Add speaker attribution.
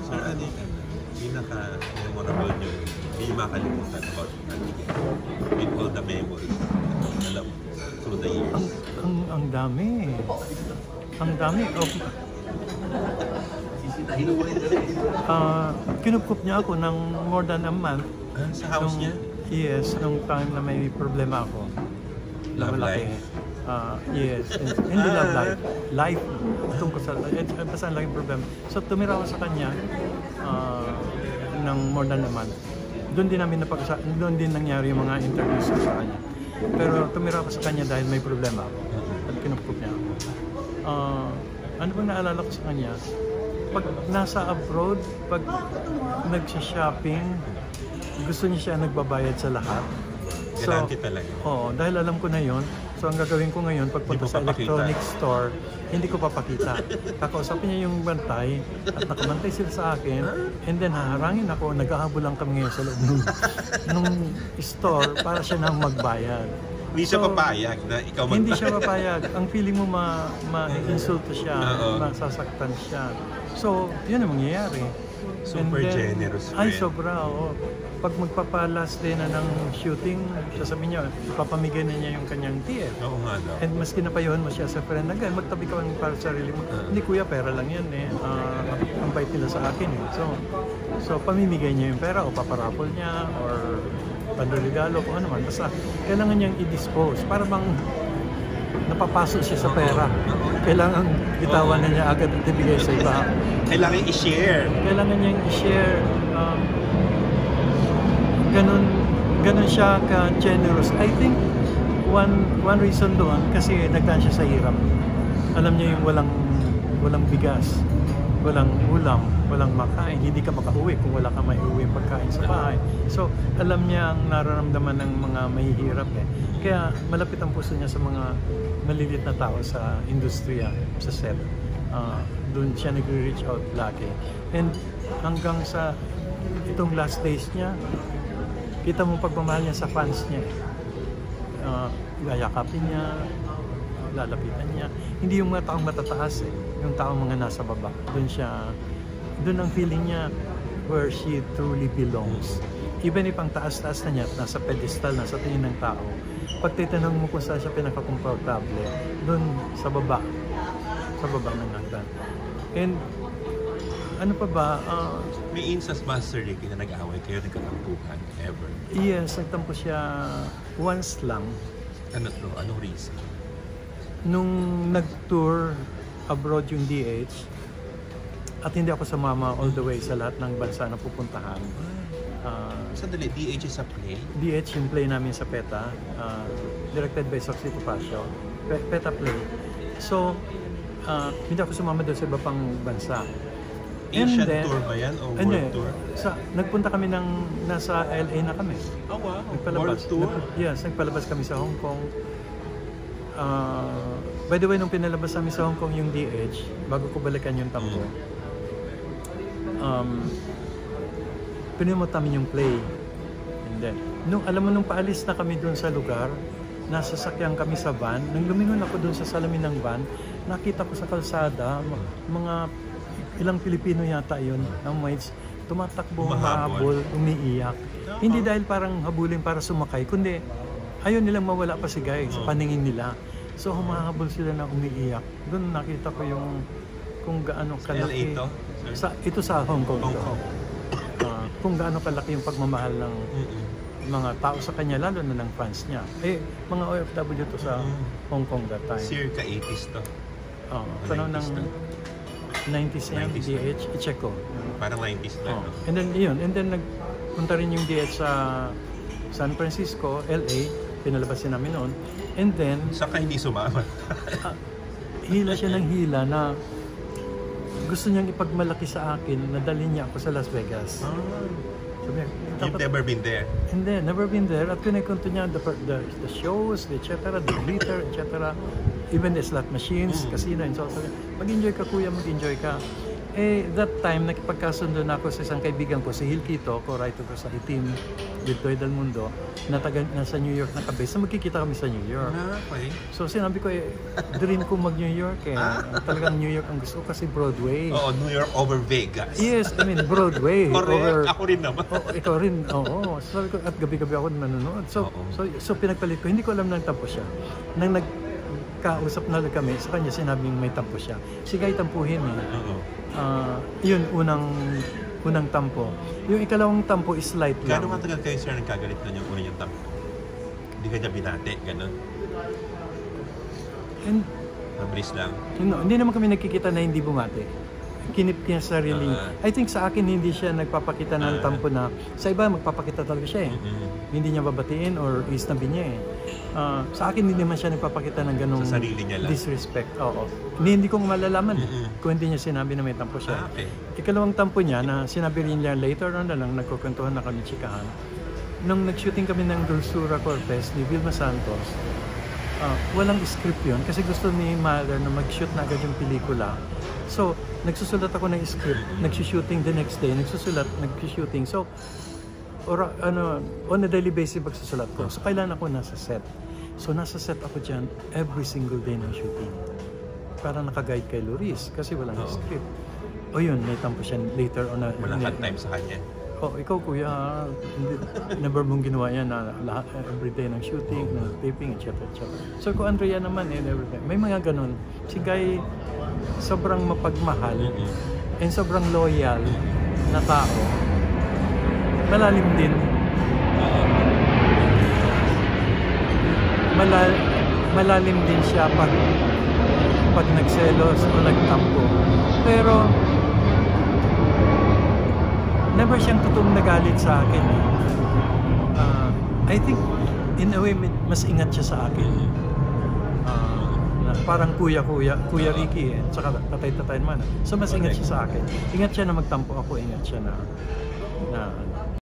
Speaker 1: Sir Adi, pinaka-memorable nyo, hindi makalimutan about Antique with all the memories alam through the years.
Speaker 2: Ang dami. Ang dami. Kinupkup niya ako ng more than a month.
Speaker 1: Sa house niya?
Speaker 2: Yes, nung time na may problema ako.
Speaker 1: Love life?
Speaker 2: Yes. Hindi love life. Life. Tungkol sa basta ang laging problema. So tumira ako sa kanya ng more than a month. Doon din nangyari yung mga interviews ko sa kanya. Pero tumira ako sa kanya dahil may problema ako. At kinupkup niya ako. Ano bang naalala ko sa kanya? Pag nasa abroad, pag nagsha-shopping, gusto niya siya nagbabayad sa lahat.
Speaker 1: Galante talaga.
Speaker 2: Oo, dahil alam ko na yon. So ang gagawin ko ngayon, pagpunta sa electronic store, hindi ko papakita. Kakausapin niya yung bantay at nakamantay sila sa akin, and then haharangin ako, nag-ahabol lang kami ngayon sa loob nung store para siya nang magbayad.
Speaker 1: Hindi siya papayag na ikaw magbayad.
Speaker 2: Hindi siya papayag. Ang feeling mo ma-insulto siya, masasaktan siya. So, yun ang mangyayari.
Speaker 1: Super generous friend.
Speaker 2: Ay, sobra, oo. Pag magpapa-last day na ng shooting, sasabihin niya, papamigay na niya yung kanyang TF.
Speaker 1: Oo nga daw.
Speaker 2: And maski napayuhan mo siya sa friend, magtabi ka para sa sarili mo. Hindi kuya, pera lang yan eh. Ang bait nila sa akin eh. So pamimigay niya yung pera o paparapol niya or pandarigalo kung ano man. Basta kailangan niyang i-dispose. Para bang napapasok siya sa pera. Kailangan bitawan na niya agad at ibigay sa iba.
Speaker 1: Kailangan i-share.
Speaker 2: Kailangan niyang i-share. Ganun siya ka-generous. I think one reason doon kasi nagdaan siya sa hirap. Alam niya yung walang bigas, walang ulam, walang makain, hindi ka makauwi kung wala ka maiuwi pagkain sa bahay. So, alam niya ang nararamdaman ng mga mahihirap eh. Kaya malapit ang puso niya sa mga maliliit na tao sa industriya, sa set. Doon siya nag-reach out lagi. And hanggang sa itong last days niya, kita mo pagmamahal niya sa fans niya. Gayakapin niya, lalapitan niya. Hindi yung mga taong matataas eh, yung taong mga nasa baba. Doon ang feeling niya where she truly belongs. Even if ang taas-taas na niya, nasa pedestal, nasa tingin ng tao, pag titanong mo kung saan siya pinaka-komportable, doon sa baba ng hagdan. And ano pa ba?
Speaker 1: May instance ba, Sir Ricky, na nag-away kayo, nagkatampuhan, ever?
Speaker 2: Yes, nagtampo siya once lang.
Speaker 1: Ano to? Anong reason?
Speaker 2: Nung nag-tour abroad yung DH, at hindi ako sumama all the way sa lahat ng bansa na pupuntahan.
Speaker 1: Sandali, DH is a play?
Speaker 2: DH yung play namin sa PETA, directed by Soxy Topacio. PETA play. So, hindi ako sumama doon sa iba pang bansa.
Speaker 1: Asian tour ba yan o world tour?
Speaker 2: Nagpunta kami nasa LA na kami.
Speaker 1: Oh wow,
Speaker 2: nagpalabas.
Speaker 1: World tour?
Speaker 2: Yes, nagpalabas kami sa Hong Kong. By the way, nung pinalabas namin sa Hong Kong yung DH, bago ko balikan yung tampo, pinimot namin yung play. And then, alam mo, nung paalis na kami doon sa lugar, nasasakyan kami sa van. Nung lumingon ako doon sa salamin ng van, nakita ko sa kalsada, mga ilang Pilipino yata yun, ng mates, tumatakbo, mahabol, umiiyak. Hindi dahil parang habulin para sumakay, kundi ayaw nilang mawala pa si Guy sa paningin nila. So humahabol sila na umiiyak. Doon nakita ko yung kung gaano kalaki. Ito sa Hong Kong. Kung gaano kalaki yung pagmamahal ng mga tao sa kanya, lalo na ng fans niya. Mga OFW to sa Hong Kong that time.
Speaker 1: Circa 80s to.
Speaker 2: Panahon ng 90s yan, DH, i-check ko.
Speaker 1: Parang 90s na.
Speaker 2: And then nagpunta rin yung DH sa San Francisco, LA, pinalabasin namin noon. And then
Speaker 1: saka hindi sumama.
Speaker 2: Hila siya ng hila na gusto niyang ipagmalaki sa akin na dalhin niya ako sa Las Vegas.
Speaker 1: You've never been there?
Speaker 2: Hindi, never been there. At kinikwento niya the shows, etc., the glitter, etc., even the slot machines, casino, and so on. Mag-enjoy ka kuya, mag-enjoy ka. That time, nakipagkasundo na ako sa isang kaibigan ko, si Hilkito, co-writer ko sa Itim, with Toy Del Mundo, na nasa New York nakabase. So magkikita kami sa New York.
Speaker 1: Okay.
Speaker 2: So sinabi ko, dream ko mag-New York eh. Talagang New York ang gusto ko kasi Broadway.
Speaker 1: Oo, New York over Vegas.
Speaker 2: Yes, I mean Broadway.
Speaker 1: Correct. Ako rin naman.
Speaker 2: Ikaw rin, oo. So, at gabi-gabi ako nanonood. So pinagpalit ko, hindi ko alam na tampo siya. Nang nagkausap na kami, sa kanya sinabing may tampo siya. Sige, tampuhin eh.
Speaker 1: Oo.
Speaker 2: Yun, unang tampo. Yung ikalawang tampo is light lang.
Speaker 1: Gano'ng matagal kayo, sir, nagkagalit na yung una yung tampo? Hindi ka niya binati, gano'n?
Speaker 2: And,
Speaker 1: Mabilis lang.
Speaker 2: hindi naman kami nagkikita na hindi bumati. Kinip niya sarili. I think sa akin hindi siya nagpapakita ng tampo na sa iba magpapakita talaga siya eh. Hindi niya babatiin or isnabi niya eh. Sa akin hindi naman siya nagpapakita ng ganong
Speaker 1: Sa sarili niya lang.
Speaker 2: disrespect. Oo. Hindi ko malalaman kung hindi niya sinabi na may tampo siya.
Speaker 1: Okay.
Speaker 2: Ikalawang tampo niya na sinabi rin niya later on na lang nagkukwentuhan na kami chikahan. Nung nag-shooting kami ng Dulzura Cortez ni Vilma Santos, walang script yun kasi gusto ni Mother na mag-shoot na agad yung pelikula. So, nagsusulat ako ng script, nag-shooting the next day, nagsusulat, nag-shooting. So, on a daily basis magsusulat ko. So, kailan ako nasa set. So, nasa set ako dyan every single day ng shooting. Para nakaguide kay Loris kasi walang script. O yun, may tampo siya later on.
Speaker 1: Walang hard time sa kanya.
Speaker 2: Ikaw kuya, never mong ginawa yan na lahat, everyday ng shooting, ng taping, etc. So ko Andrea naman everything. May mga ganun. Si Guy, sobrang mapagmahal and sobrang loyal na tao. Malalim din. Malalim din siya pag nagselos o nagtampo. Pero never siyang totoong nagalit sa akin. I think, in a way, mas ingat siya sa akin. Parang Kuya Ricky, tsaka tatay naman. So, mas ingat siya sa akin. Ingat siya na magtampo ako, ingat siya na